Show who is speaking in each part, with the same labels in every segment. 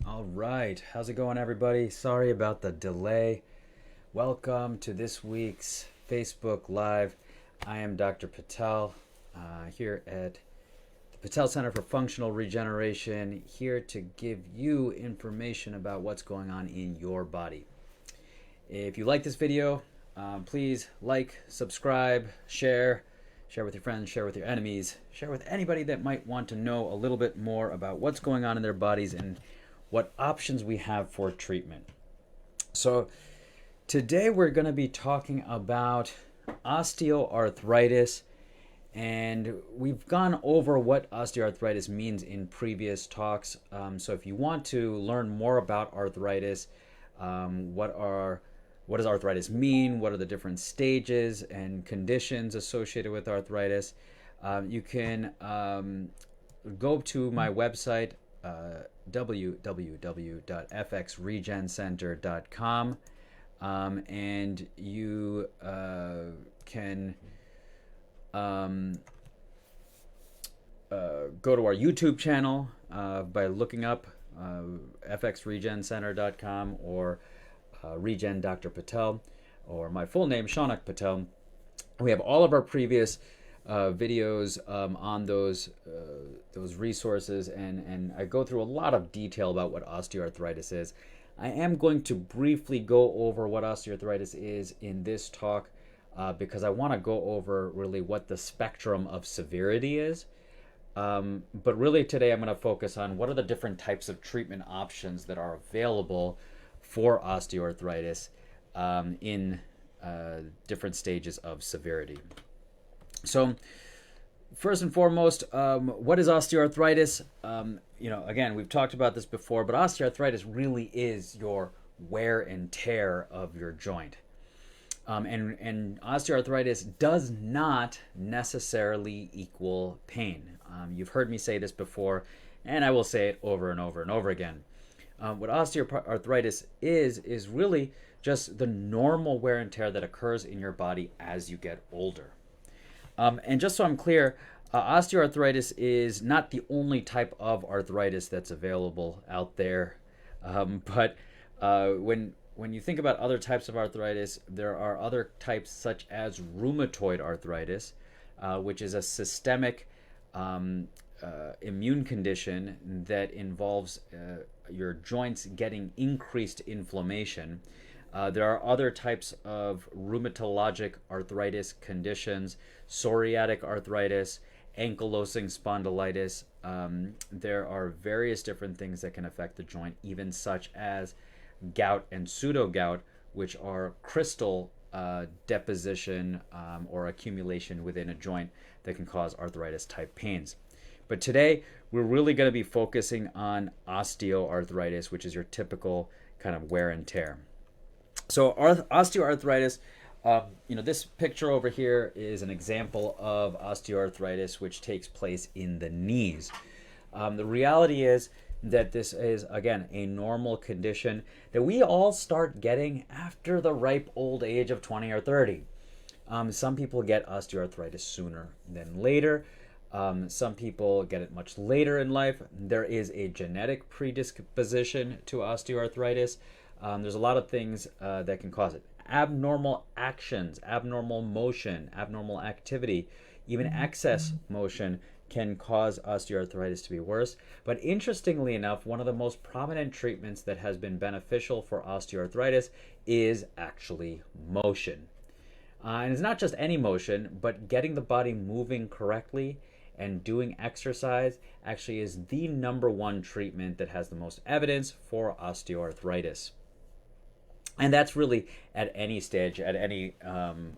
Speaker 1: All right, how's it going, everybody? Sorry about the delay. Welcome to this week's Facebook Live. I am Dr. Patel here at the Patel Center for Functional Regeneration, here to give you information about what's going on in your body. If you like this video, please like, subscribe, share with your friends, share with your enemies, share with anybody that might want to know a little bit more about what's going on in their bodies and what options we have for treatment. So today we're going to be talking about osteoarthritis, and we've gone over what osteoarthritis means in previous talks. So if you want to learn more about arthritis, what does arthritis mean? What are the different stages and conditions associated with arthritis? You can go to my website, www.fxregencenter.com, and you can go to our YouTube channel by looking up fxregencenter.com or Regen Dr. Patel, or my full name, Shounuck Patel. We have all of our previous videos on those resources, and I go through a lot of detail about what osteoarthritis is. I am going to briefly go over what osteoarthritis is in this talk because I want to go over really what the spectrum of severity is. But really today I'm going to focus on what are the different types of treatment options that are available for osteoarthritis in different stages of severity. So first and foremost, what is osteoarthritis? Again, we've talked about this before, but osteoarthritis really is your wear and tear of your joint. And osteoarthritis does not necessarily equal pain. You've heard me say this before, and I will say it over and over and over again. What osteoarthritis is really just the normal wear and tear that occurs in your body as you get older. And just so I'm clear, osteoarthritis is not the only type of arthritis that's available out there. But when you think about other types of arthritis, there are other types such as rheumatoid arthritis, which is a systemic immune condition that involves your joints getting increased inflammation. There are other types of rheumatologic arthritis conditions, psoriatic arthritis, ankylosing spondylitis. There are various different things that can affect the joint, even such as gout and pseudogout, which are crystal deposition or accumulation within a joint that can cause arthritis type pains. But today we're really going to be focusing on osteoarthritis, which is your typical kind of wear and tear. So osteoarthritis, this picture over here is an example of osteoarthritis which takes place in the knees. The reality is that this is, again, a normal condition that we all start getting after the ripe old age of 20 or 30. Some people get osteoarthritis sooner than later. Some people get it much later in life. There is a genetic predisposition to osteoarthritis. There's a lot of things that can cause it. Abnormal actions, abnormal motion, abnormal activity, even excess motion can cause osteoarthritis to be worse. But interestingly enough, one of the most prominent treatments that has been beneficial for osteoarthritis is actually motion. And it's not just any motion, but getting the body moving correctly and doing exercise actually is the number one treatment that has the most evidence for osteoarthritis. And that's really at any stage, at any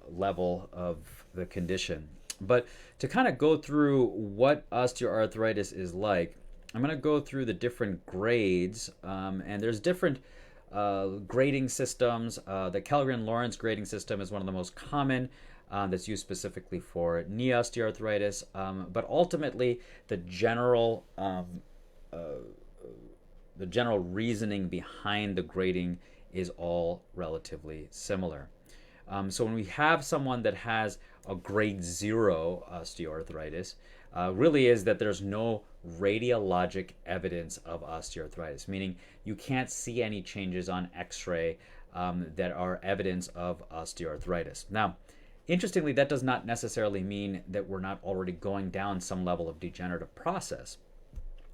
Speaker 1: level of the condition. But to kind of go through what osteoarthritis is like, I'm going to go through the different grades, and there's different grading systems. The Kellgren-Lawrence grading system is one of the most common that's used specifically for knee osteoarthritis, but ultimately the general reasoning behind the grading is all relatively similar. So when we have someone that has a grade 0 osteoarthritis, really is that there's no radiologic evidence of osteoarthritis, meaning you can't see any changes on x-ray that are evidence of osteoarthritis. Now, interestingly, that does not necessarily mean that we're not already going down some level of degenerative process.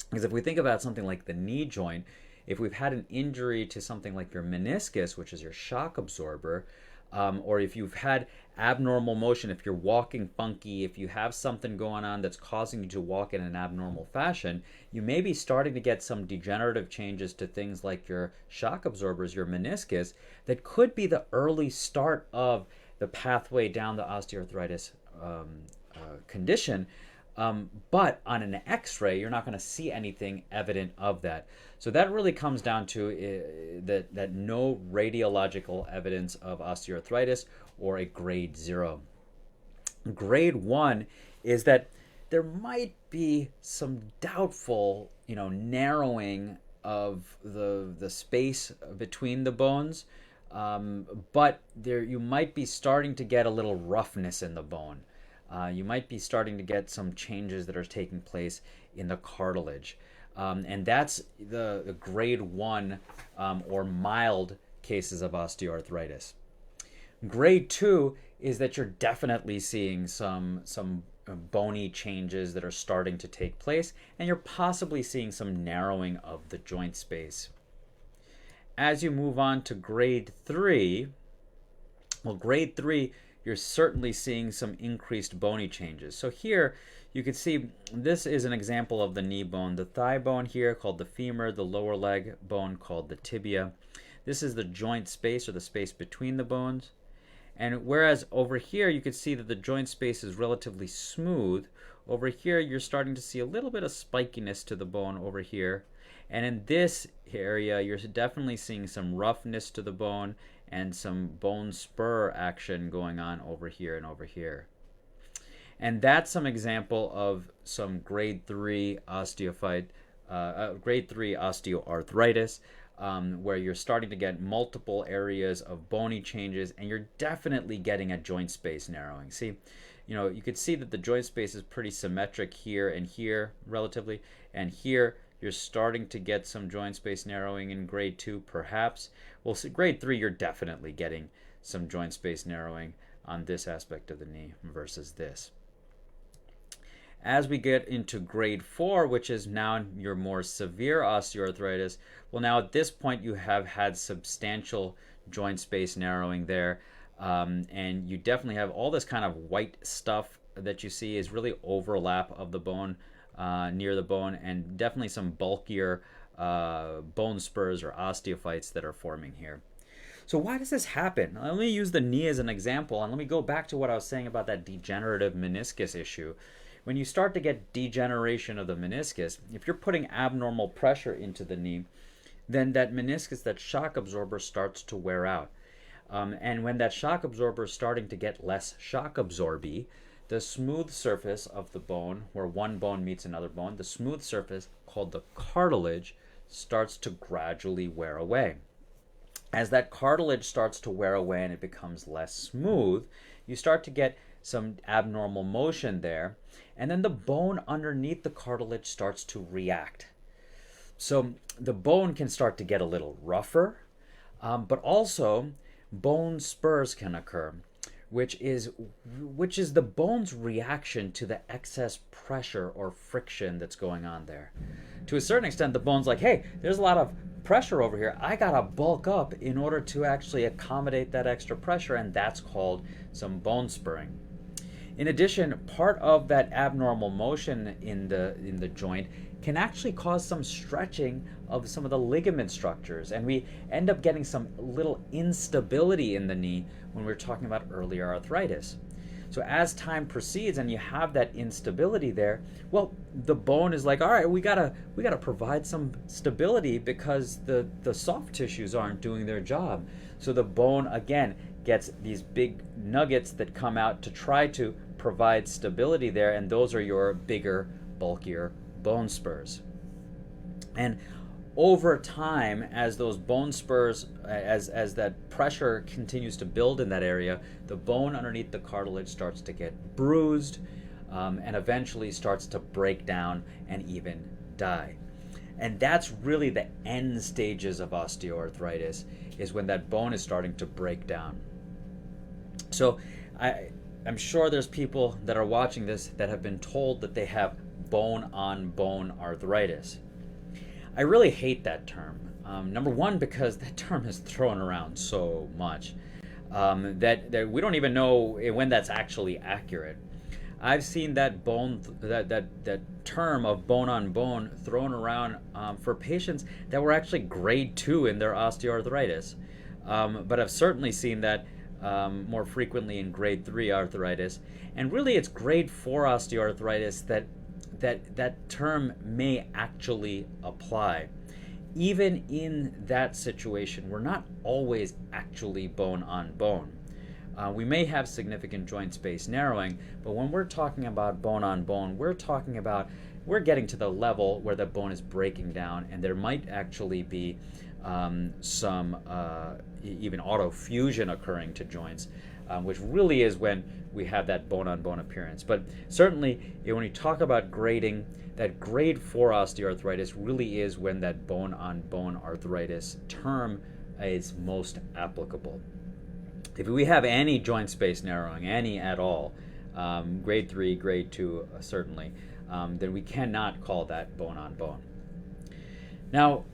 Speaker 1: Because if we think about something like the knee joint, if we've had an injury to something like your meniscus, which is your shock absorber, or if you've had abnormal motion, if you're walking funky, if you have something going on that's causing you to walk in an abnormal fashion, you may be starting to get some degenerative changes to things like your shock absorbers, your meniscus, that could be the early start of the pathway down the osteoarthritis condition. But on an x-ray, you're not going to see anything evident of that. So that really comes down to that no radiological evidence of osteoarthritis or a grade 0. Grade 1 is that there might be some doubtful, narrowing of the space between the bones, but you might be starting to get a little roughness in the bone. You might be starting to get some changes that are taking place in the cartilage. And that's the grade 1 or mild cases of osteoarthritis. Grade 2 is that you're definitely seeing some bony changes that are starting to take place, and you're possibly seeing some narrowing of the joint space. As you move on to grade 3, grade 3, you're certainly seeing some increased bony changes. So here you can see this is an example of the knee bone. The thigh bone here called the femur, the lower leg bone called the tibia. This is the joint space, or the space between the bones. And whereas over here you can see that the joint space is relatively smooth, over here you're starting to see a little bit of spikiness to the bone over here. And in this area you're definitely seeing some roughness to the bone and some bone spur action going on over here and over here. And that's some example of some grade 3 osteoarthritis, where you're starting to get multiple areas of bony changes, and you're definitely getting a joint space narrowing. See, you could see that the joint space is pretty symmetric here and here relatively, and here you're starting to get some joint space narrowing in grade 2 perhaps. Well, so grade 3 you're definitely getting some joint space narrowing on this aspect of the knee versus this. As we get into grade 4, which is now your more severe osteoarthritis, well, now at this point you have had substantial joint space narrowing there, and you definitely have all this kind of white stuff that you see is really overlap of the bone near the bone, and definitely some bulkier bone spurs or osteophytes that are forming here. So why does this happen? Let me use the knee as an example, and let me go back to what I was saying about that degenerative meniscus issue. When you start to get degeneration of the meniscus, if you're putting abnormal pressure into the knee, then that meniscus, that shock absorber, starts to wear out. And when that shock absorber is starting to get less shock absorby, the smooth surface of the bone, where one bone meets another bone, the smooth surface called the cartilage starts to gradually wear away. As that cartilage starts to wear away and it becomes less smooth, you start to get some abnormal motion there, and then the bone underneath the cartilage starts to react. So the bone can start to get a little rougher, but also bone spurs can occur, which is the bone's reaction to the excess pressure or friction that's going on there. To a certain extent, the bone's like, hey, there's a lot of pressure over here. I gotta bulk up in order to actually accommodate that extra pressure, and that's called some bone spurring. In addition, part of that abnormal motion in the joint can actually cause some stretching of some of the ligament structures, and we end up getting some little instability in the knee when we're talking about earlier arthritis. So as time proceeds and you have that instability there, well, the bone is like, all right, we gotta provide some stability because the soft tissues aren't doing their job. So the bone again gets these big nuggets that come out to try to provide stability there, and those are your bigger, bulkier bone spurs. And over time, as those bone spurs, as that pressure continues to build in that area, the bone underneath the cartilage starts to get bruised, and eventually starts to break down and even die. And that's really the end stages of osteoarthritis, is when that bone is starting to break down. So I'm sure there's people that are watching this that have been told that they have bone-on-bone arthritis. I really hate that term. Number one, because that term is thrown around so much that we don't even know when that's actually accurate. I've seen that term of bone on bone thrown around for patients that were actually grade 2 in their osteoarthritis, but I've certainly seen that more frequently in grade 3 arthritis, and really it's grade 4 osteoarthritis that term may actually apply. Even in that situation, we're not always actually bone on bone. We may have significant joint space narrowing, but when we're talking about bone on bone, we're getting to the level where the bone is breaking down, and there might actually be some even autofusion occurring to joints, which really is when we have that bone on bone appearance. But certainly, when you talk about grading, that grade 4 osteoarthritis really is when that bone on bone arthritis term is most applicable. If we have any joint space narrowing, any at all, grade 3, grade 2 certainly, then we cannot call that bone on bone. Now,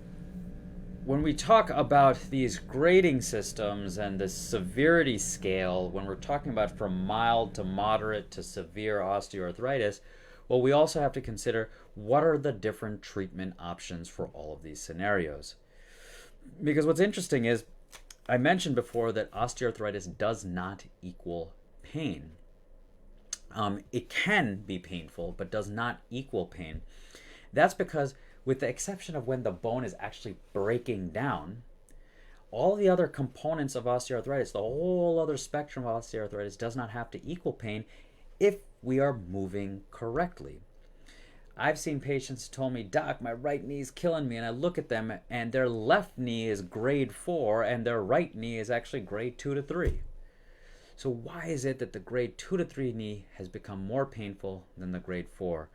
Speaker 1: when we talk about these grading systems and the severity scale, when we're talking about from mild to moderate to severe osteoarthritis, well, we also have to consider what are the different treatment options for all of these scenarios. Because what's interesting is, I mentioned before that osteoarthritis does not equal pain. It can be painful, but does not equal pain. That's because, with the exception of when the bone is actually breaking down, all the other components of osteoarthritis, the whole other spectrum of osteoarthritis, does not have to equal pain if we are moving correctly. I've seen patients who told me, "Doc, my right knee is killing me," and I look at them and their left knee is grade 4 and their right knee is actually grade 2 to 3. So why is it that the grade 2 to 3 knee has become more painful than the grade 4?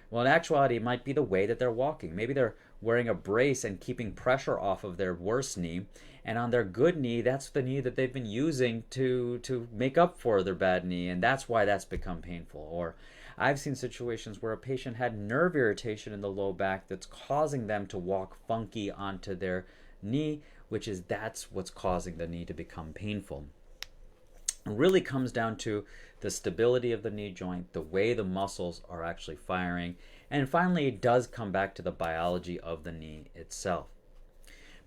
Speaker 1: Well, in actuality, it might be the way that they're walking. Maybe they're wearing a brace and keeping pressure off of their worst knee, and on their good knee, that's the knee that they've been using to make up for their bad knee, and that's why that's become painful. Or I've seen situations where a patient had nerve irritation in the low back that's causing them to walk funky onto their knee, that's what's causing the knee to become painful. It really comes down to the stability of the knee joint, the way the muscles are actually firing, and finally it does come back to the biology of the knee itself.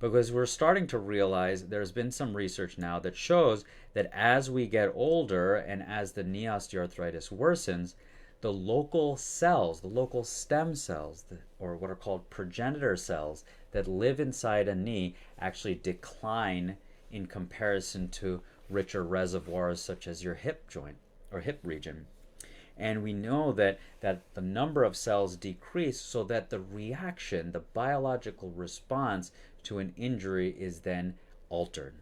Speaker 1: Because we're starting to realize, there's been some research now that shows that as we get older and as the knee osteoarthritis worsens, the local cells, the local stem cells, or what are called progenitor cells that live inside a knee, actually decline in comparison to richer reservoirs such as your hip joint or hip region. And we know that the number of cells decrease, so that the reaction, the biological response to an injury, is then altered.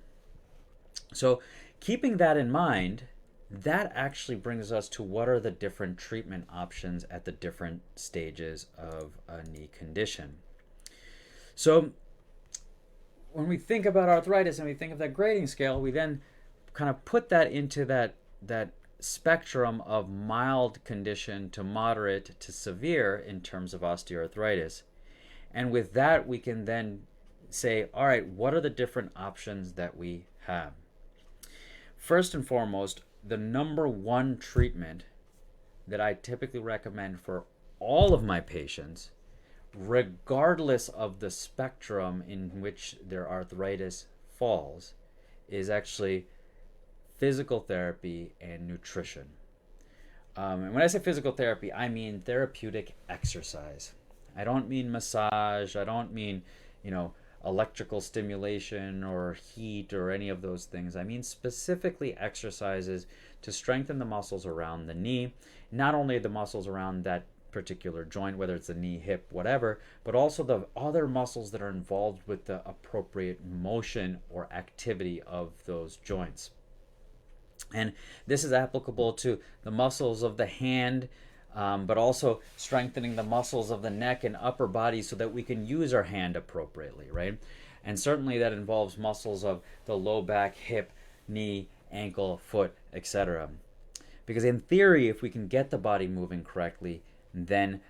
Speaker 1: So keeping that in mind, that actually brings us to what are the different treatment options at the different stages of a knee condition. So when we think about arthritis and we think of that grading scale, we then kind of put that into that spectrum of mild condition to moderate to severe in terms of osteoarthritis. And with that, we can then say, all right, what are the different options that we have? First and foremost, the number one treatment that I typically recommend for all of my patients, regardless of the spectrum in which their arthritis falls, is actually physical therapy and nutrition. And when I say physical therapy, I mean therapeutic exercise. I don't mean massage. I don't mean, electrical stimulation or heat or any of those things. I mean specifically exercises to strengthen the muscles around the knee, not only the muscles around that particular joint, whether it's the knee, hip, whatever, but also the other muscles that are involved with the appropriate motion or activity of those joints. And this is applicable to the muscles of the hand, but also strengthening the muscles of the neck and upper body so that we can use our hand appropriately, right? And certainly that involves muscles of the low back, hip, knee, ankle, foot, etc. Because in theory, if we can get the body moving correctly, then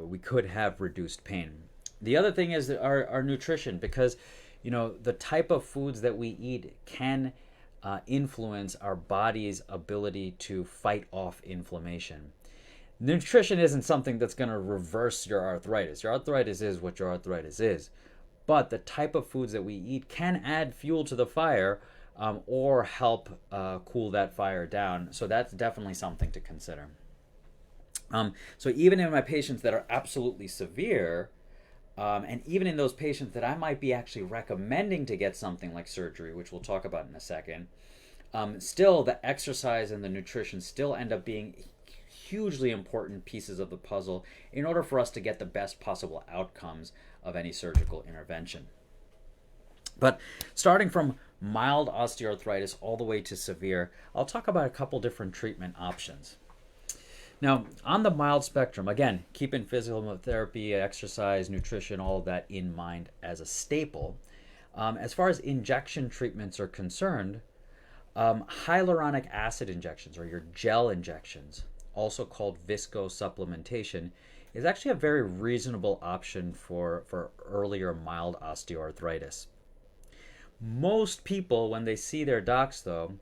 Speaker 1: we could have reduced pain. The other thing is our nutrition, because the type of foods that we eat can influence our body's ability to fight off inflammation. Nutrition isn't something that's going to reverse your arthritis. Your arthritis is what your arthritis is. But the type of foods that we eat can add fuel to the fire, or help cool that fire down. So that's definitely something to consider. So even in my patients that are absolutely severe, and even in those patients that I might be actually recommending to get something like surgery, which we'll talk about in a second, still the exercise and the nutrition still end up being hugely important pieces of the puzzle in order for us to get the best possible outcomes of any surgical intervention. But starting from mild osteoarthritis all the way to severe, I'll talk about a couple different treatment options. Now, on the mild spectrum, again, keeping physical therapy, exercise, nutrition, all of that in mind as a staple. As far as injection treatments are concerned, hyaluronic acid injections, or your gel injections, also called viscosupplementation, is actually a very reasonable option for earlier mild osteoarthritis. Most people, when they see their docs, though,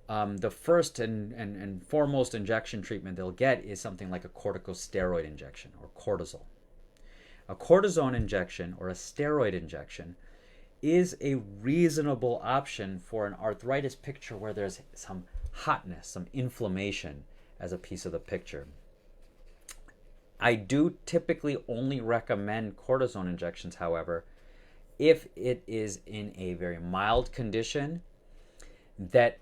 Speaker 1: the first and foremost injection treatment they'll get is something like a corticosteroid injection, or cortisol. A cortisone injection or a steroid injection is a reasonable option for an arthritis picture where there's some hotness, some inflammation as a piece of the picture. I do typically only recommend cortisone injections, however, if it is in a very mild condition that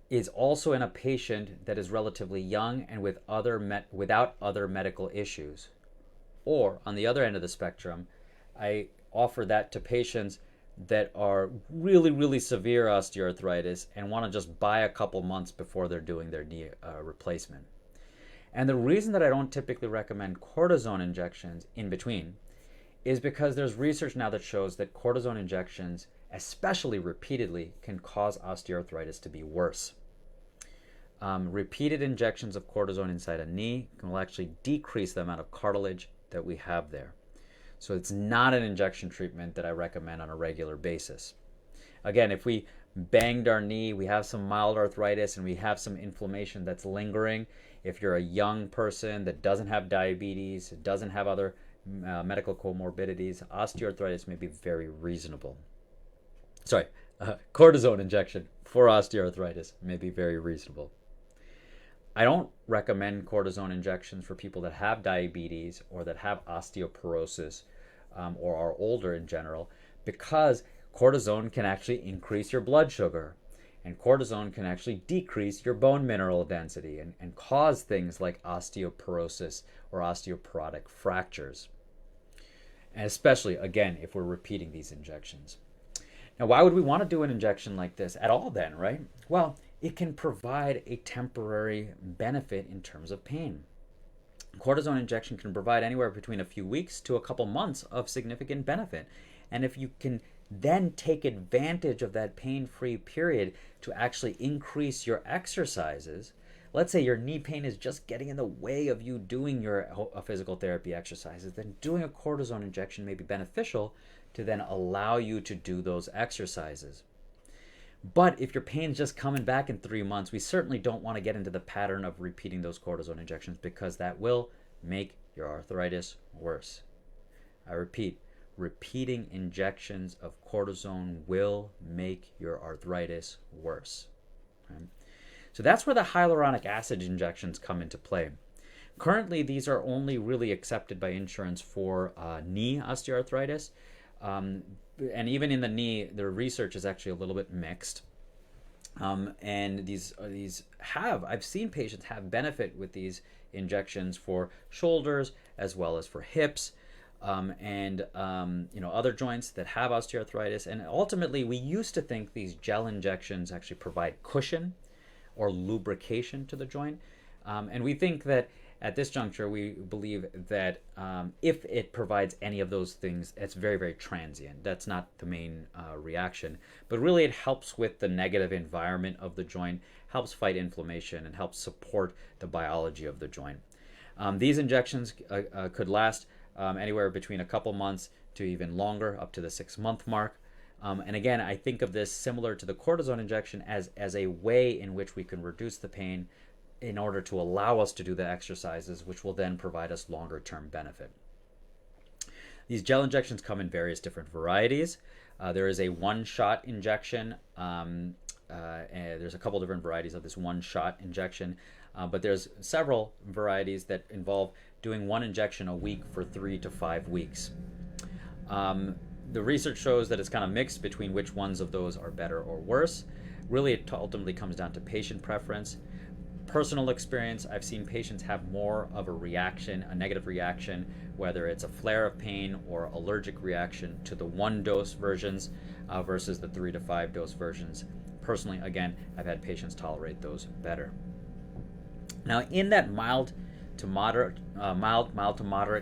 Speaker 1: is also in a patient that is relatively young and without other medical issues. Or, on the other end of the spectrum, I offer that to patients that are really, really severe osteoarthritis and want to just buy a couple months before they're doing their knee replacement. And the reason that I don't typically recommend cortisone injections in between is because there's research now that shows that cortisone injections, especially repeatedly, can cause osteoarthritis to be worse. Repeated injections of cortisone inside a knee will actually decrease the amount of cartilage that we have there. So it's not an injection treatment that I recommend on a regular basis. Again, if we banged our knee, we have some mild arthritis, and we have some inflammation that's lingering, if you're a young person that doesn't have diabetes, doesn't have other medical comorbidities, osteoarthritis may be very reasonable. Cortisone injection for osteoarthritis may be very reasonable. I don't recommend cortisone injections for people that have diabetes or that have osteoporosis or are older in general, because cortisone can actually increase your blood sugar, and cortisone can actually decrease your bone mineral density and cause things like osteoporosis or osteoporotic fractures. And especially, again, if we're repeating these injections. Now, why would we want to do an injection like this at all then, right? Well, it can provide a temporary benefit in terms of pain. Cortisone injection can provide anywhere between a few weeks to a couple months of significant benefit. And if you can then take advantage of that pain-free period to actually increase your exercises, let's say your knee pain is just getting in the way of you doing your physical therapy exercises, then doing a cortisone injection may be beneficial to then allow you to do those exercises. But if your pain's just coming back in 3 months, we certainly don't want to get into the pattern of repeating those cortisone injections, because that will make your arthritis worse. I repeat, repeating injections of cortisone will make your arthritis worse. Okay? So that's where the hyaluronic acid injections come into play. Currently, these are only really accepted by insurance for knee osteoarthritis. And even in the knee, the research is actually a little bit mixed. And I've seen patients have benefit with these injections for shoulders as well as for hips, and other joints that have osteoarthritis. And ultimately, we used to think these gel injections actually provide cushion or lubrication to the joint. And we think that at this juncture, we believe that if it provides any of those things, it's very, very transient. That's not the main reaction. But really, it helps with the negative environment of the joint, helps fight inflammation, and helps support the biology of the joint. These injections could last anywhere between a couple months to even longer, up to the 6-month mark. And again, I think of this similar to the cortisone injection as a way in which we can reduce the pain in order to allow us to do the exercises, which will then provide us longer term benefit. These gel injections come in various different varieties. There is a one-shot injection. And there's a couple different varieties of this one-shot injection, but there's several varieties that involve doing one injection a week for 3 to 5 weeks. The research shows that it's kind of mixed between which ones of those are better or worse. Really, it ultimately comes down to patient preference. Personal experience, I've seen patients have more of a reaction, a negative reaction, whether it's a flare of pain or allergic reaction to the 1-dose versions versus the 3 to 5 dose versions. Personally, again, I've had patients tolerate those better. Now, in that mild to moderate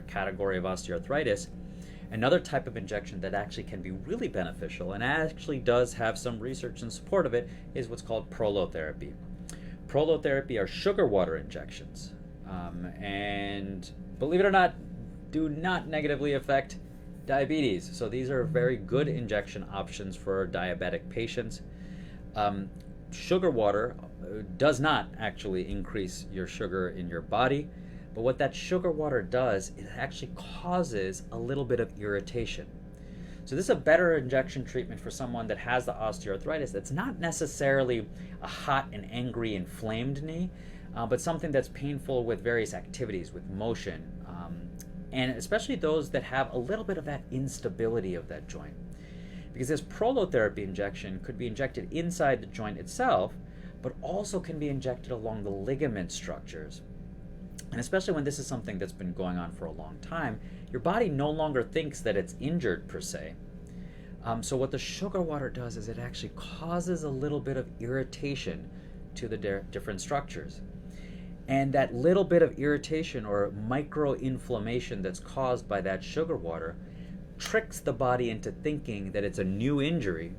Speaker 1: category of osteoarthritis, another type of injection that actually can be really beneficial and actually does have some research in support of it is what's called prolotherapy. Prolotherapy are sugar water injections, and believe it or not, do not negatively affect diabetes. So these are very good injection options for diabetic patients. Sugar water does not actually increase your sugar in your body, but what that sugar water does, it actually causes a little bit of irritation. So this is a better injection treatment for someone that has the osteoarthritis that's not necessarily a hot and angry inflamed knee, but something that's painful with various activities, with motion, and especially those that have a little bit of that instability of that joint. Because this prolotherapy injection could be injected inside the joint itself, but also can be injected along the ligament structures. And especially when this is something that's been going on for a long time, your body no longer thinks that it's injured per se. So what the sugar water does is it actually causes a little bit of irritation to the different structures. And that little bit of irritation or micro-inflammation that's caused by that sugar water tricks the body into thinking that it's a new injury.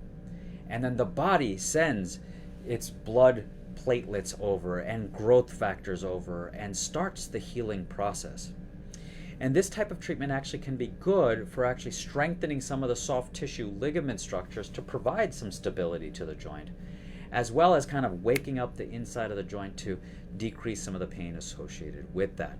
Speaker 1: And then the body sends its blood platelets over and growth factors over and starts the healing process. And this type of treatment actually can be good for actually strengthening some of the soft tissue ligament structures to provide some stability to the joint, as well as kind of waking up the inside of the joint to decrease some of the pain associated with that.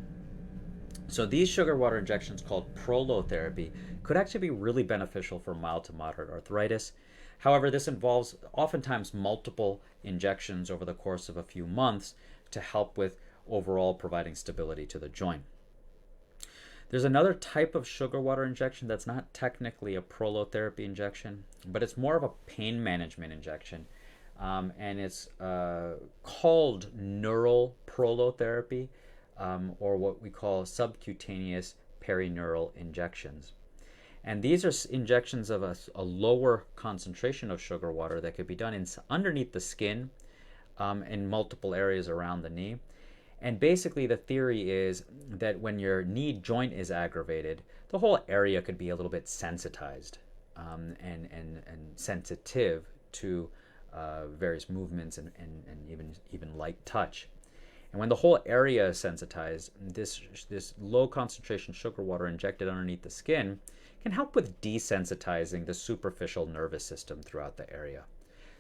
Speaker 1: So these sugar water injections, called prolotherapy, could actually be really beneficial for mild to moderate arthritis. However, this involves oftentimes multiple injections over the course of a few months to help with overall providing stability to the joint. There's another type of sugar water injection that's not technically a prolotherapy injection, but it's more of a pain management injection. And it's called neural prolotherapy, or what we call subcutaneous perineural injections. And these are injections of a lower concentration of sugar water that could be done underneath the skin in multiple areas around the knee. And basically the theory is that when your knee joint is aggravated, the whole area could be a little bit sensitized and sensitive to various movements and even light touch. And when the whole area is sensitized, this low concentration sugar water injected underneath the skin can help with desensitizing the superficial nervous system throughout the area.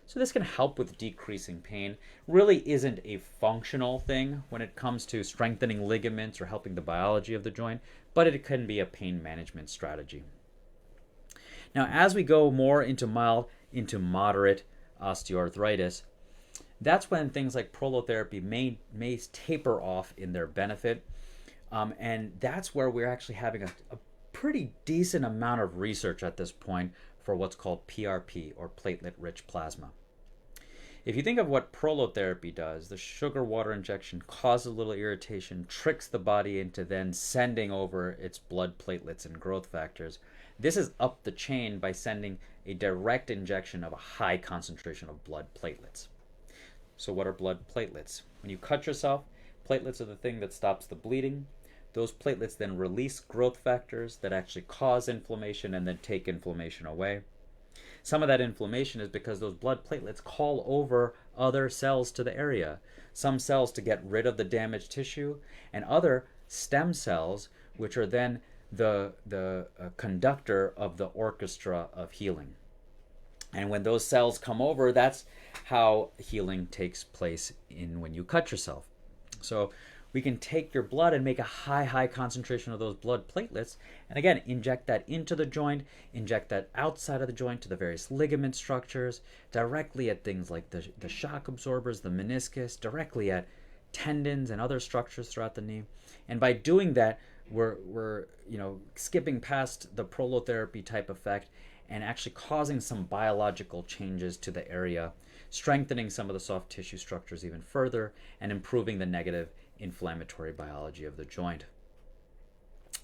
Speaker 1: So this can help with decreasing pain. Really isn't a functional thing when it comes to strengthening ligaments or helping the biology of the joint, but it can be a pain management strategy. Now, as we go more into mild into moderate osteoarthritis, that's when things like prolotherapy may taper off in their benefit. And that's where we're actually having a pretty decent amount of research at this point for what's called PRP, or platelet-rich plasma. If you think of what prolotherapy does, the sugar water injection causes a little irritation, tricks the body into then sending over its blood platelets and growth factors. This is up the chain by sending a direct injection of a high concentration of blood platelets. So what are blood platelets? When you cut yourself, Platelets are the thing that stops the bleeding. Those platelets then release growth factors that actually cause inflammation and then take inflammation away. Some of that inflammation is because those blood platelets call over other cells to the area. Some cells to get rid of the damaged tissue, and other stem cells, which are then the conductor of the orchestra of healing. And when those cells come over, that's how healing takes place when you cut yourself. So we can take your blood and make a high concentration of those blood platelets, and again, inject that into the joint, inject that outside of the joint to the various ligament structures, directly at things like the shock absorbers, the meniscus, directly at tendons and other structures throughout the knee. And by doing that, we're skipping past the prolotherapy type effect and actually causing some biological changes to the area, strengthening some of the soft tissue structures even further, and improving the negative inflammatory biology of the joint.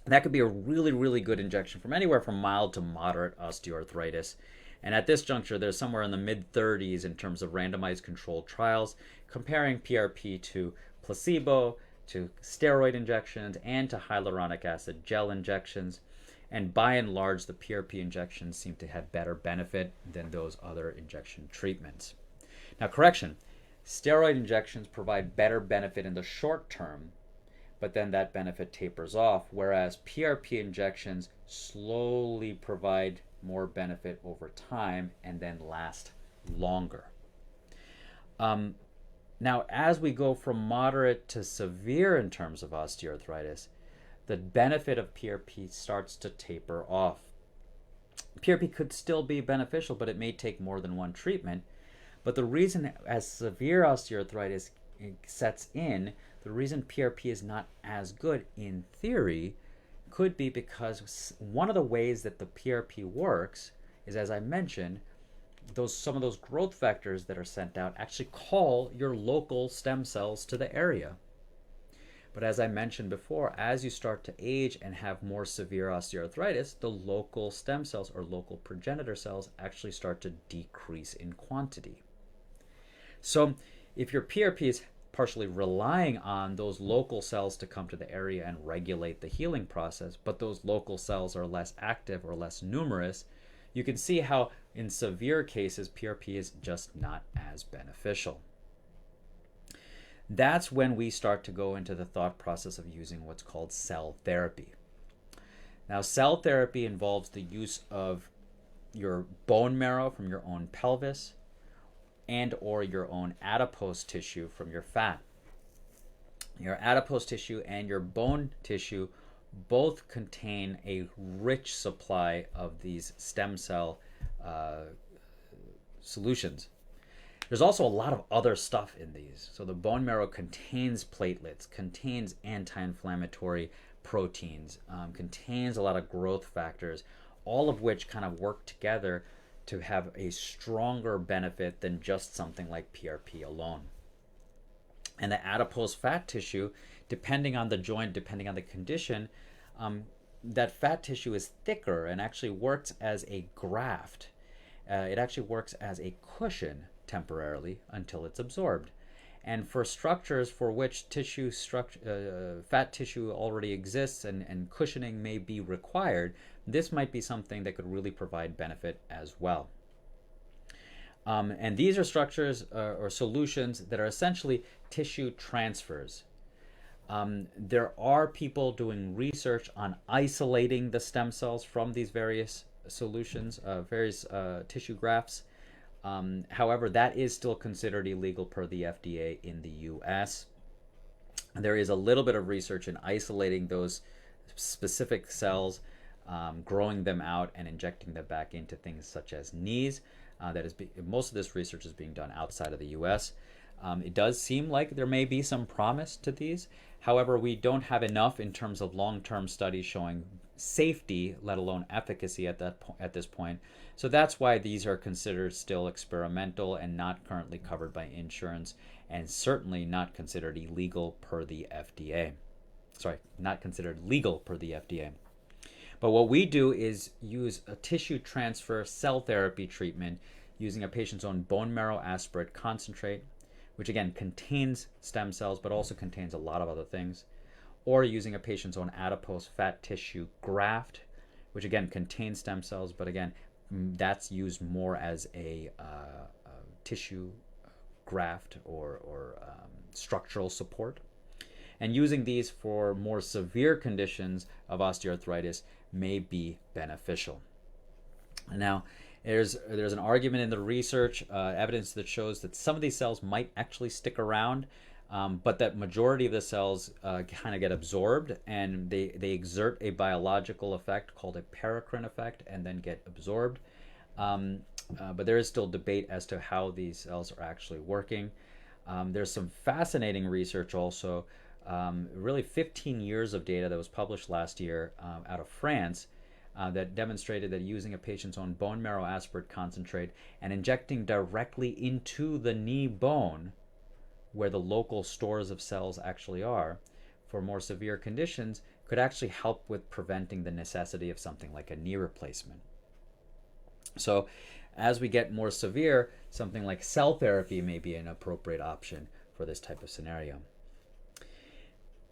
Speaker 1: And that could be a really good injection from anywhere from mild to moderate osteoarthritis. And at this juncture, there's somewhere in the mid-30s in terms of randomized controlled trials comparing PRP to placebo, to steroid injections, and to hyaluronic acid gel injections. And by and large, the PRP injections seem to have better benefit than those other injection treatments. Now, correction, steroid injections provide better benefit in the short term, but then that benefit tapers off, whereas PRP injections slowly provide more benefit over time and then last longer. Now, as we go from moderate to severe in terms of osteoarthritis, the benefit of PRP starts to taper off. PRP could still be beneficial, but it may take more than one treatment. But the reason, as severe osteoarthritis sets in, the reason PRP is not as good in theory could be because one of the ways that the PRP works is, as I mentioned, some of those growth factors that are sent out actually call your local stem cells to the area. But as I mentioned before, as you start to age and have more severe osteoarthritis, the local stem cells or local progenitor cells actually start to decrease in quantity. So if your PRP is partially relying on those local cells to come to the area and regulate the healing process, but those local cells are less active or less numerous, you can see how in severe cases PRP is just not as beneficial. That's when we start to go into the thought process of using what's called cell therapy. Now, cell therapy involves the use of your bone marrow from your own pelvis and or your own adipose tissue from your fat. Your adipose tissue and your bone tissue both contain a rich supply of these stem cell solutions. There's also a lot of other stuff in these. So the bone marrow contains platelets, contains anti-inflammatory proteins, contains a lot of growth factors, all of which kind of work together to have a stronger benefit than just something like PRP alone. And the adipose fat tissue, depending on the joint, depending on the condition, that fat tissue is thicker and actually works as a graft. It actually works as a cushion temporarily until it's absorbed. And for structures for which fat tissue already exists and cushioning may be required, this might be something that could really provide benefit as well. And these are structures or solutions that are essentially tissue transfers. There are people doing research on isolating the stem cells from these various solutions, various tissue grafts. However, that is still considered illegal per the FDA in the US. There is a little bit of research in isolating those specific cells, growing them out and injecting them back into things such as knees. Most of this research is being done outside of the US. It does seem like there may be some promise to these. However, we don't have enough in terms of long-term studies showing safety, let alone efficacy at this point. So that's why these are considered still experimental and not currently covered by insurance, and certainly not considered illegal per the FDA. Sorry, not considered legal per the FDA. But what we do is use a tissue transfer cell therapy treatment using a patient's own bone marrow aspirate concentrate. which again contains stem cells but also contains a lot of other things, or using a patient's own adipose fat tissue graft, which again contains stem cells, but again that's used more as a tissue graft or structural support. And using these for more severe conditions of osteoarthritis may be beneficial. Now, there's an argument in the research, evidence that shows that some of these cells might actually stick around, but that majority of the cells kind of get absorbed, and they exert a biological effect called a paracrine effect and then get absorbed. But there is still debate as to how these cells are actually working. There's some fascinating research also, really 15 years of data that was published last year out of France, that demonstrated that using a patient's own bone marrow aspirate concentrate and injecting directly into the knee bone, where the local stores of cells actually are, for more severe conditions, could actually help with preventing the necessity of something like a knee replacement. So as we get more severe, something like cell therapy may be an appropriate option for this type of scenario.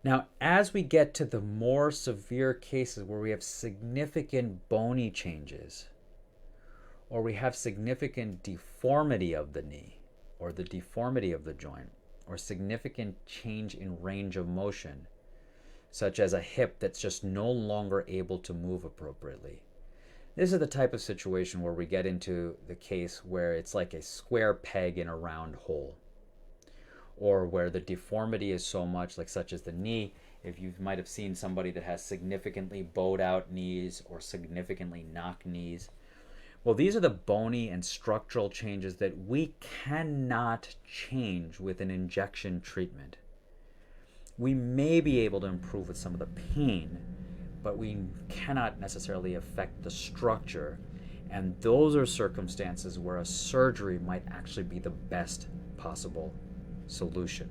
Speaker 1: Now, as we get to the more severe cases where we have significant bony changes, or we have significant deformity of the knee, or the deformity of the joint, or significant change in range of motion, such as a hip that's just no longer able to move appropriately. This is the type of situation where we get into the case where it's like a square peg in a round hole, or where the deformity is so much, like such as the knee. If you might have seen somebody that has significantly bowed out knees or significantly knock knees. Well, these are the bony and structural changes that we cannot change with an injection treatment. We may be able to improve with some of the pain, but we cannot necessarily affect the structure. And those are circumstances where a surgery might actually be the best possible solution.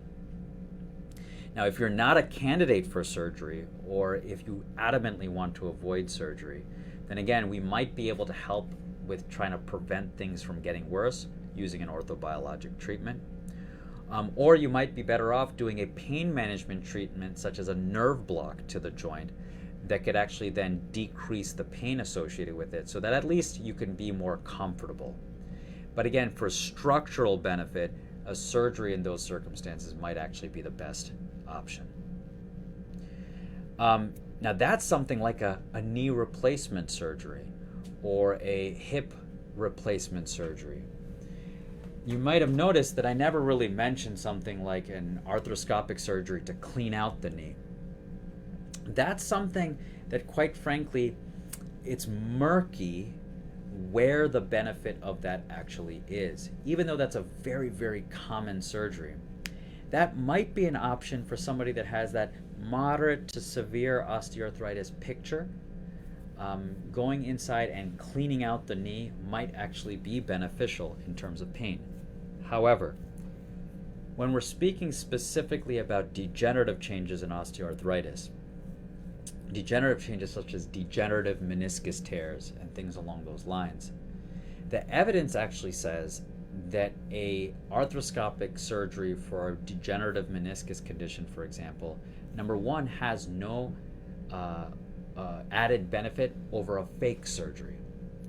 Speaker 1: Now, if you're not a candidate for surgery, or if you adamantly want to avoid surgery, then again, we might be able to help with trying to prevent things from getting worse using an orthobiologic treatment. Or you might be better off doing a pain management treatment such as a nerve block to the joint that could actually then decrease the pain associated with it, so that at least you can be more comfortable. But again, for structural benefit, a surgery in those circumstances might actually be the best option. Now that's something like a knee replacement surgery or a hip replacement surgery. You might have noticed that I never really mentioned something like an arthroscopic surgery to clean out the knee. That's something that, quite frankly, it's murky where the benefit of that actually is, even though that's a very, very common surgery. That might be an option for somebody that has that moderate to severe osteoarthritis picture. Going inside and cleaning out the knee might actually be beneficial in terms of pain. However, when we're speaking specifically about degenerative changes in osteoarthritis, degenerative changes such as degenerative meniscus tears and things along those lines, the evidence actually says that a arthroscopic surgery for a degenerative meniscus condition, for example, number one, has no added benefit over a fake surgery.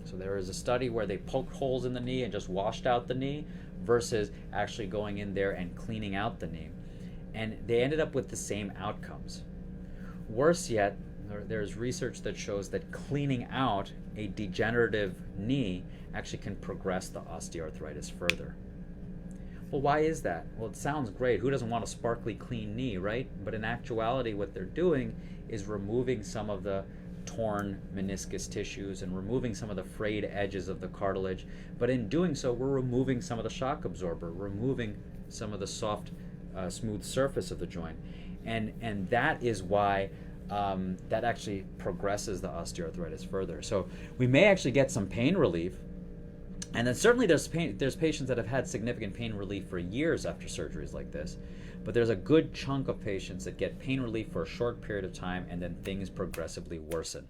Speaker 1: So there is a study where they poked holes in the knee and just washed out the knee versus actually going in there and cleaning out the knee. And they ended up with the same outcomes. Worse yet, there's research that shows that cleaning out a degenerative knee actually can progress the osteoarthritis further. Well, why is that? Well, it sounds great. Who doesn't want a sparkly clean knee, right? But in actuality, what they're doing is removing some of the torn meniscus tissues and removing some of the frayed edges of the cartilage. But in doing so, we're removing some of the shock absorber, removing some of the soft, smooth surface of the joint. And that is why that actually progresses the osteoarthritis further. So we may actually get some pain relief. And then certainly there's patients that have had significant pain relief for years after surgeries like this. But there's a good chunk of patients that get pain relief for a short period of time and then things progressively worsen.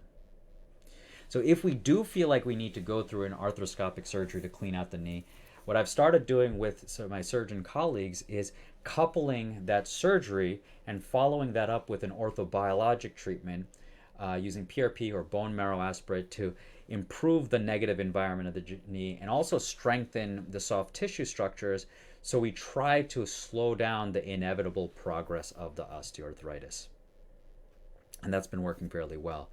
Speaker 1: So if we do feel like we need to go through an arthroscopic surgery to clean out the knee, what I've started doing with some of my surgeon colleagues is coupling that surgery and following that up with an orthobiologic treatment using PRP or bone marrow aspirate to improve the negative environment of the knee and also strengthen the soft tissue structures, so we try to slow down the inevitable progress of the osteoarthritis. And that's been working fairly well.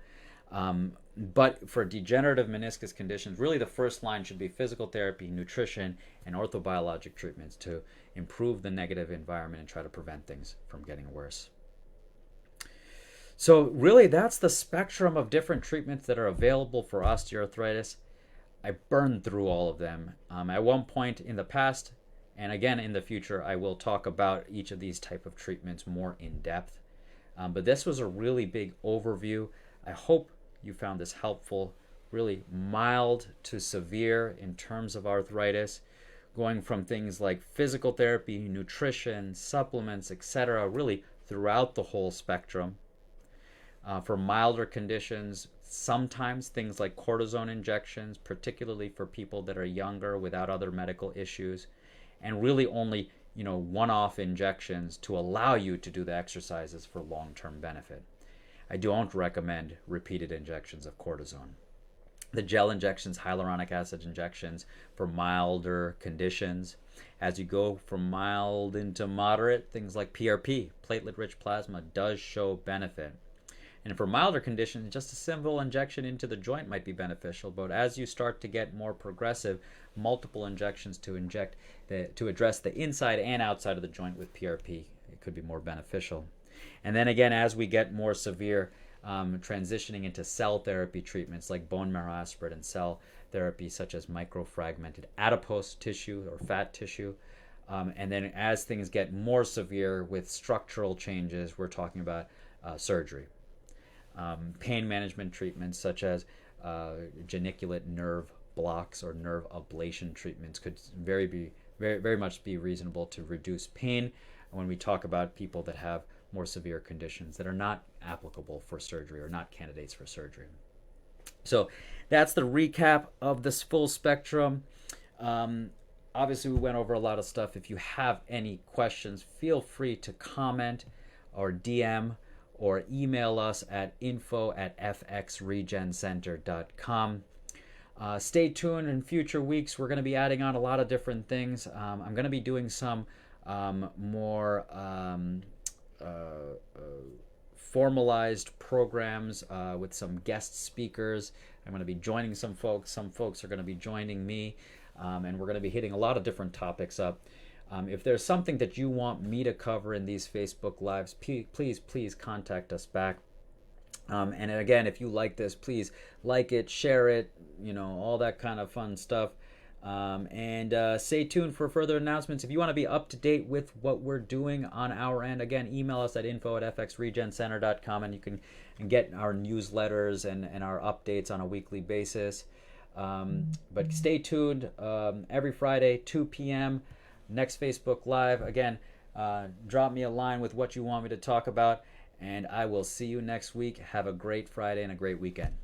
Speaker 1: But for degenerative meniscus conditions, really the first line should be physical therapy, nutrition, and orthobiologic treatments to improve the negative environment and try to prevent things from getting worse. So really that's the spectrum of different treatments that are available for osteoarthritis. I burned through all of them. At one point in the past, and again in the future, I will talk about each of these type of treatments more in depth. But this was a really big overview. I hope you found this helpful. Really mild to severe in terms of arthritis, going from things like physical therapy, nutrition, supplements, etc., really throughout the whole spectrum. For milder conditions, sometimes things like cortisone injections, particularly for people that are younger without other medical issues, and really only one-off injections to allow you to do the exercises for long-term benefit. I don't recommend repeated injections of cortisone. The gel injections, hyaluronic acid injections for milder conditions. As you go from mild into moderate, things like PRP, platelet-rich plasma, does show benefit. And for milder conditions, just a simple injection into the joint might be beneficial, but as you start to get more progressive, multiple injections to address the inside and outside of the joint with PRP, it could be more beneficial. And then again, as we get more severe, transitioning into cell therapy treatments like bone marrow aspirate and cell therapy such as microfragmented adipose tissue or fat tissue. And then as things get more severe with structural changes, we're talking about surgery. Pain management treatments such as geniculate nerve blocks or nerve ablation treatments could very much be reasonable to reduce pain when we talk about people that have more severe conditions that are not applicable for surgery or not candidates for surgery. So that's the recap of this full spectrum. Obviously, we went over a lot of stuff. If you have any questions, feel free to comment or DM or email us at info@fxregencenter.com. Stay tuned in future weeks. We're going to be adding on a lot of different things. I'm going to be doing some more formalized programs with some guest speakers. I'm going to be joining some folks. Some folks are going to be joining me, and we're going to be hitting a lot of different topics up. If there's something that you want me to cover in these Facebook Lives, please contact us back. And again, if you like this, please like it, share it, all that kind of fun stuff. And stay tuned for further announcements. If you want to be up to date with what we're doing on our end, again, email us at info@fxregencenter.com, and you can get our newsletters and our updates on a weekly basis. But stay tuned every Friday, 2 p.m., next Facebook Live. Again, drop me a line with what you want me to talk about, and I will see you next week. Have a great Friday and a great weekend.